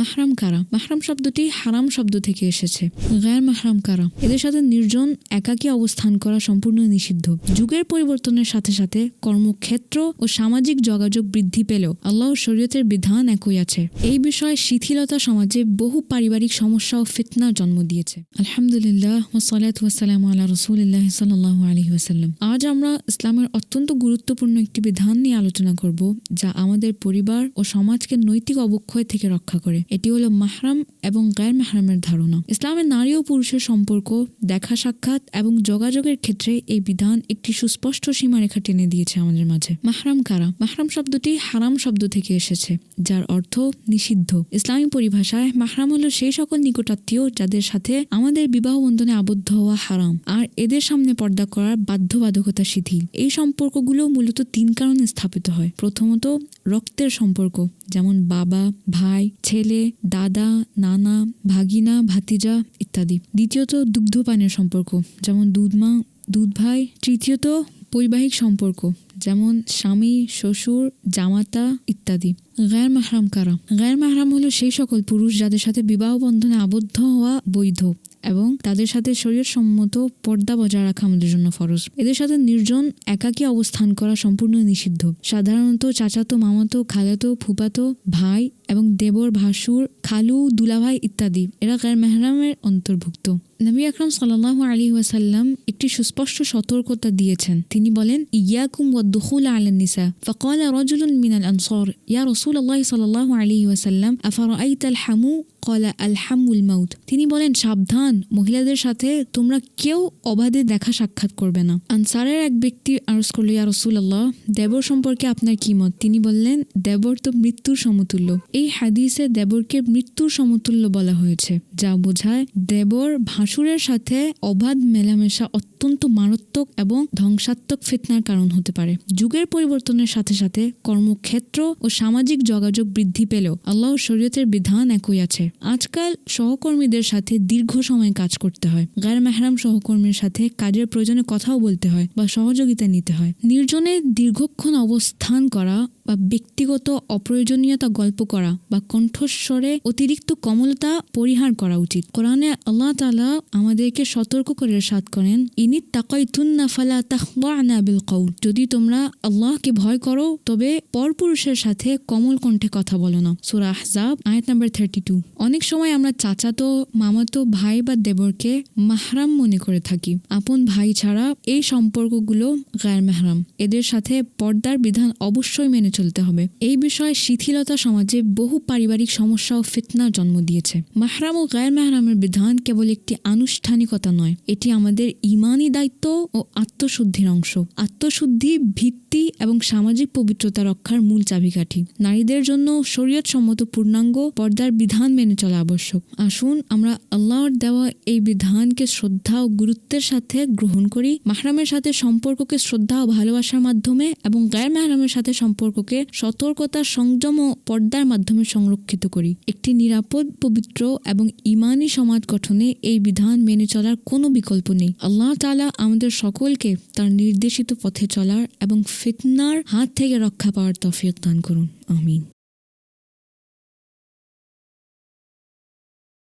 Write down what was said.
মাহরাম কারা? মাহরাম শব্দটি হারাম শব্দ থেকে এসেছে। গায়ের মাহরাম কারা? এদের সাথে নির্জন একাকী অবস্থান করা সম্পূর্ণ নিষিদ্ধ। যুগের পরিবর্তনের সাথে সাথে কর্মক্ষেত্র ও সামাজিক যোগাযোগ বৃদ্ধি পেলেও আল্লাহর শরীয়তের বিধান একই আছে। এই বিষয়ে শিথিলতা সমাজে বহু পারিবারিক সমস্যা ও ফিতনার জন্ম দিয়েছে। আলহামদুলিল্লাহ ওয়াসসালাতু ওয়াসসালামু আলা রাসূলিল্লাহ সাল্লাল্লাহু আলাইহি ওয়াসাল্লাম। আজ আমরা ইসলামের অত্যন্ত গুরুত্বপূর্ণ একটি বিধান নিয়ে আলোচনা করব, যা আমাদের পরিবার ও সমাজকে নৈতিক অবক্ষয় থেকে রক্ষা করে। এটি হলো মাহরাম এবং গায়ের মাহরামের ধারণা। ইসলামের নারী ও পুরুষের সম্পর্ক, দেখা সাক্ষাৎ এবং যোগাযোগের ক্ষেত্রে এই বিধান একটি সুস্পষ্ট সীমারেখা টেনে দিয়েছে আমাদের মাঝে। মাহরাম কারা? মাহরাম শব্দটি হারাম শব্দ থেকে এসেছে, যার অর্থ নিষিদ্ধ। ইসলামী পরিভাষায় মাহরাম হলো সেই সকল নিকটাত্মীয় যাদের সাথে আমাদের বিবাহ বন্ধনে আবদ্ধ হওয়া হারাম, আর এদের সামনে পর্দা করার বাধ্যবাধকতা শিথিল। এই সম্পর্কগুলো মূলত তিন কারণে স্থাপিত হয়। প্রথমত, রক্তের সম্পর্ক, যেমন বাবা, ভাই, ছেলে, দাদা, নানা, ভাগিনা, ভাতিজা ইত্যাদি। দ্বিতীয়ত, দুগ্ধপানের সম্পর্ক, যেমন দুধমা, দুধ ভাই। তৃতীয়ত, বৈবাহিক সম্পর্ক, যেমন স্বামী, শ্বশুর, জামাতা ইত্যাদি। গায়ের মাহরাম কারা? গায়ের মাহরাম হলো সেই সকল পুরুষ যাদের সাথে বিবাহ বন্ধনে আবদ্ধ হওয়া বৈধ এবং তাদের সাথে শরীয়ত সম্মত পর্দা বজায় রাখা আমাদের জন্য ফরজ। এদের সাথে নির্জন একাকী অবস্থান করা সম্পূর্ণ নিষিদ্ধ। সাধারণত চাচাতো, মামাতো, খালাতো, ফুপাতো, ভাই এবং দেবর, ভাসুর, খালু, দুলাভাই ইত্যাদি এরা গায়ের মাহরামের অন্তর্ভুক্ত। নবী আকরাম সাল্লাল্লাহু আলাইহি ওয়াসাল্লাম একটি সুস্পষ্ট সতর্কতা দিয়েছেন। তিনি বলেন, ইয়াকুম ওয়াদ-দুখুল আলান নিসা। ফাকালা রাজুলুন মিনাল আনসার, ইয়া রাসূলুল্লাহ সাল্লাল্লাহু আলাইহি ওয়াসাল্লাম, আফারাআইতাল হামু? ক্বালা আল হামুল মাউত। তিনি বলেন, সাবধান, মহিলাদের সাথে তোমরা কেউ অবাধে দেখা সাক্ষাৎ করবে না। আনসারের এক ব্যক্তি আরজ করল, ইয়া রাসূলুল্লাহ, দেবর সম্পর্কে আপনার কি মত? তিনি বললেন, দেবর তো মৃত্যুর সমতুল্য। এই হাদিসে দেবরকে মৃত্যুর সমতুল্য বলা হয়েছে, যা বোঝায় দেবর ভাসুরের সাথে অবাধ মেলামেশা অত্যন্ত মারাত্মক এবং ধ্বংসাত্মক ফিতনার কারণ হতে পারে। যুগের পরিবর্তনের সাথে সাথে কর্মক্ষেত্র ও সামাজিক যোগাযোগ বৃদ্ধি পেলেও আল্লাহর শরীয়তের বিধান একই আছে। আজকাল সহকর্মীদের সাথে দীর্ঘ সময় কাজ করতে হয়। গায়ের মাহরাম সহকর্মীর সাথে কাজের প্রয়োজনে কথাও বলতে হয় বা সহযোগিতা নিতে হয়। নির্জনে দীর্ঘক্ষণ অবস্থান করা বা ব্যক্তিগত অপ্রয়োজনীয়তা গল্প করা বা কণ্ঠস্বরে অতিরিক্ত কোমলতা পরিহার করা উচিত। কোরআনে আল্লাহ তাআলা আমাদেরকে সতর্ক করে ইরশাদ করেন, ইনিত্তাকাইতুন্না ফালা তাখদা'না বিল কওল। যদি তোমরা আল্লাহকে ভয় করো তবে পরপুরুষের সাথে কোমল কণ্ঠে কথা বলো না। সূরা আহজাব আয়াত নাম্বার 32। অনেক সময় আমরা চাচাতো, মামাতো ভাই বা দেবরকে মাহরাম মনে করে থাকি। আপন ভাই ছাড়া এই সম্পর্কগুলো গায়ের মাহরাম। এদের সাথে পর্দার বিধান অবশ্যই মেনে চলতে হবে। এই বিষয়ে শিথিলতা সমাজে বহু পারিবারিক সমস্যা ও ফিতনার জন্ম দিয়েছে। মাহরাম ও গায়ের মাহরামের বিধান কেবল একটি আনুষ্ঠানিকতা নয়, এটি আমাদের ঈমানি দায়িত্ব ও আত্মশুদ্ধির অংশ। আত্মশুদ্ধি, ভিত্তি এবং সামাজিক পবিত্রতা রক্ষার মূল চাবিকাঠি। নারীদের জন্য শরীয়ত সম্মত পূর্ণাঙ্গ পর্দার বিধান মেনে চলা আবশ্যক। আসুন আমরা আল্লাহর দেওয়া এই বিধানকে শ্রদ্ধা ও গুরুত্বের সাথে গ্রহণ করি। মাহরামের সাথে সম্পর্ককে শ্রদ্ধা ও ভালোবাসার মাধ্যমে এবং গায়ের মাহরামের সাথে সম্পর্ককে সতর্কতা, সংযম ও পর্দার মাধ্যমে সংরক্ষিত করি। একটি নিরাপদ, পবিত্র এবং ঈমানি সমাজ গঠনে এই বিধান মেনে চলার কোনো বিকল্প নেই। আল্লাহ তাআলা আমাদের সকলকে তার নির্দেশিত পথে চলার এবং ফিতনার হাত থেকে রক্ষা পাওয়ার তৌফিক দান করুন। আমিন।